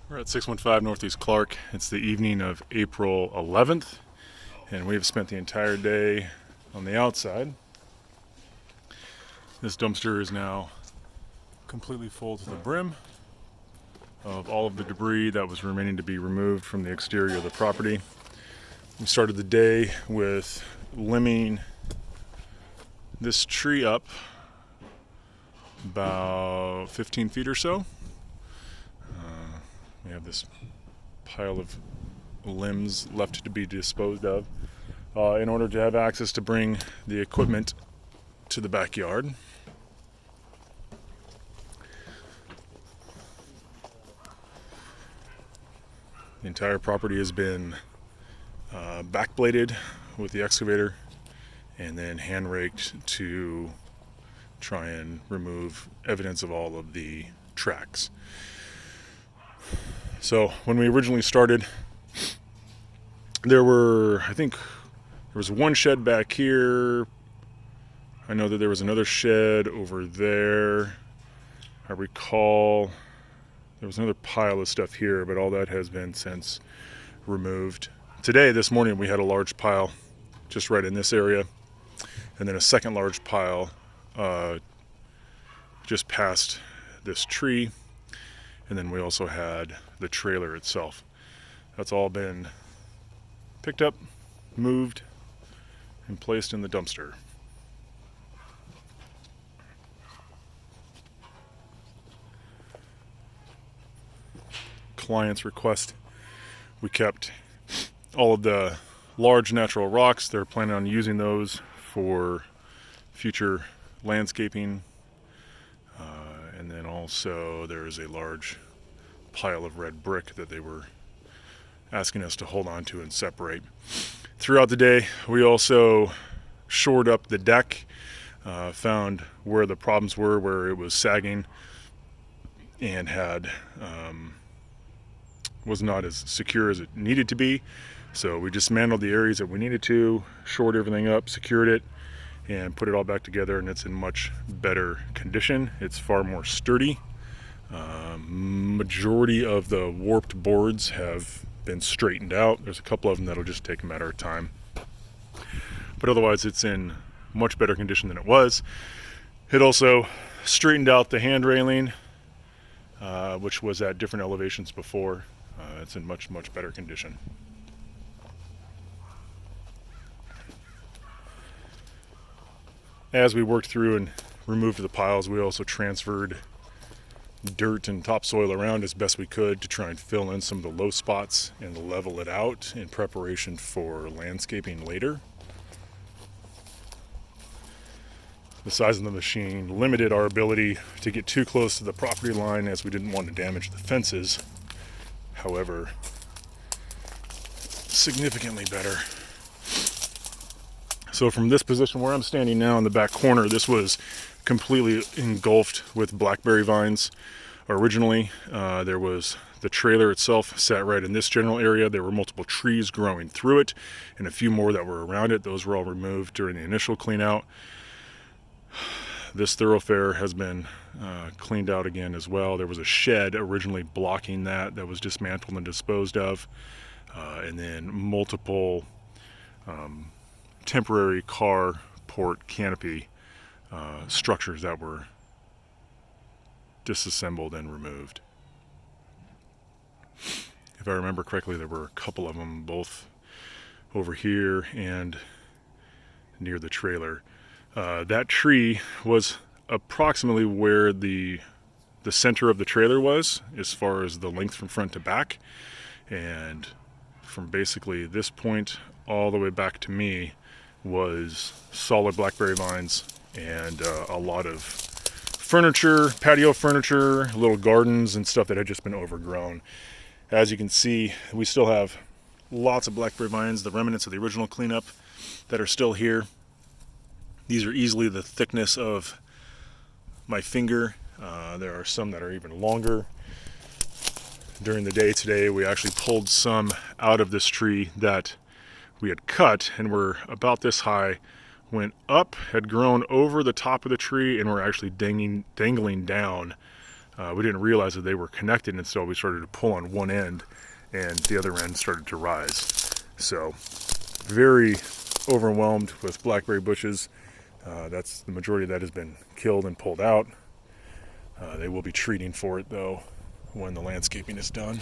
We're at 615 Northeast Clark. It's the evening of April 11th, and we have spent the entire day on the outside. This dumpster is now completely full to the brim of all of the debris that was remaining to be removed from the exterior of the property. We started the day with limbing this tree up about 15 feet or so. We have this pile of limbs left to be disposed of in order to have access to bring the equipment to the backyard. The entire property has been backbladed with the excavator and then hand raked to try and remove evidence of all of the tracks. So when we originally started, there was one shed back here. I know that there was another shed over there. I recall there was another pile of stuff here, but all that has been since removed. This morning, we had a large pile just right in this area, and then a second large pile just past this tree. And then we also had the trailer itself. That's all been picked up, moved, and placed in the dumpster. Client's request, we kept all of the large natural rocks. They're planning on using those for future landscaping. And then also there is a large pile of red brick that they were asking us to hold on to and separate. Throughout the day, we also shored up the deck, found where the problems were, where it was sagging and was not as secure as it needed to be. So we dismantled the areas that we needed to, shored everything up, secured it, and put it all back together, and it's in much better condition. It's far more sturdy. Majority of the warped boards have been straightened out. There's a couple of them that'll just take a matter of time. But otherwise, it's in much better condition than it was. It also straightened out the hand railing, which was at different elevations before. It's in much, much better condition. As we worked through and removed the piles, we also transferred dirt and topsoil around as best we could to try and fill in some of the low spots and level it out in preparation for landscaping later. The size of the machine limited our ability to get too close to the property line as we didn't want to damage the fences. However, significantly better. So from this position where I'm standing now in the back corner, this was completely engulfed with blackberry vines. Originally, there was the trailer itself sat right in this general area. There were multiple trees growing through it and a few more that were around it. Those were all removed during the initial clean out. This thoroughfare has been cleaned out again as well. There was a shed originally blocking that was dismantled and disposed of. And then multiple temporary carport canopy structures that were disassembled and removed. If I remember correctly, there were a couple of them both over here and near the trailer. That tree was approximately where the center of the trailer was as far as the length from front to back, and from basically this point all the way back to me was solid blackberry vines and a lot of furniture, patio furniture, little gardens and stuff that had just been overgrown. As you can see, we still have lots of blackberry vines, the remnants of the original cleanup that are still here. These are easily the thickness of my finger. There are some that are even longer. During the day today, we actually pulled some out of this tree that we had cut and were about this high, went up, had grown over the top of the tree, and were actually dangling down We didn't realize that they were connected, and so we started to pull on one end and the other end started to rise. So very overwhelmed with blackberry bushes. That's the majority of that has been killed and pulled out. They will be treating for it though when the landscaping is done.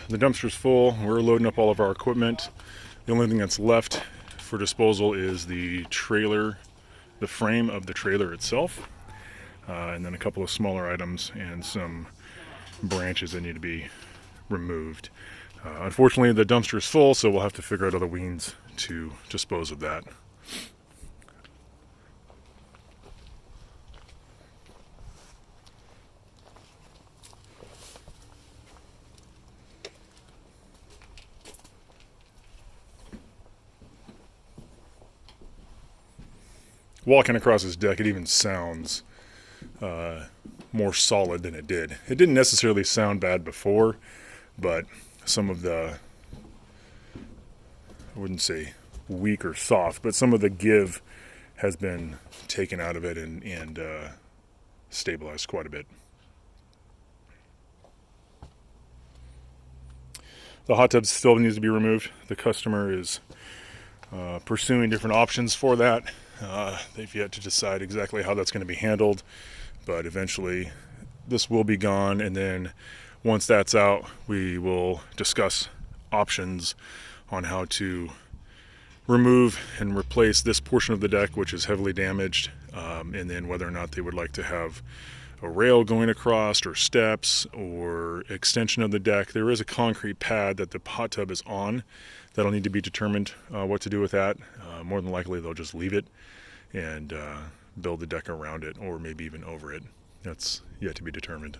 The dumpster's full. We're loading up all of our equipment. The only thing that's left for disposal is the trailer, the frame of the trailer itself, and then a couple of smaller items and some branches that need to be removed. Unfortunately, the dumpster is full, so we'll have to figure out other means to dispose of that. Walking across this deck, it even sounds more solid than it did. It didn't necessarily sound bad before, but some of the, I wouldn't say weak or soft, but some of the give has been taken out of it and stabilized quite a bit. The hot tub still needs to be removed. The customer is pursuing different options for that. They've yet to decide exactly how that's going to be handled, but eventually this will be gone, and then once that's out, we will discuss options on how to remove and replace this portion of the deck, which is heavily damaged, and then whether or not they would like to have a rail going across or steps or extension of the deck. There is a concrete pad that the hot tub is on that'll need to be determined what to do with that. More than likely they'll just leave it and build the deck around it, or maybe even over it. That's yet to be determined.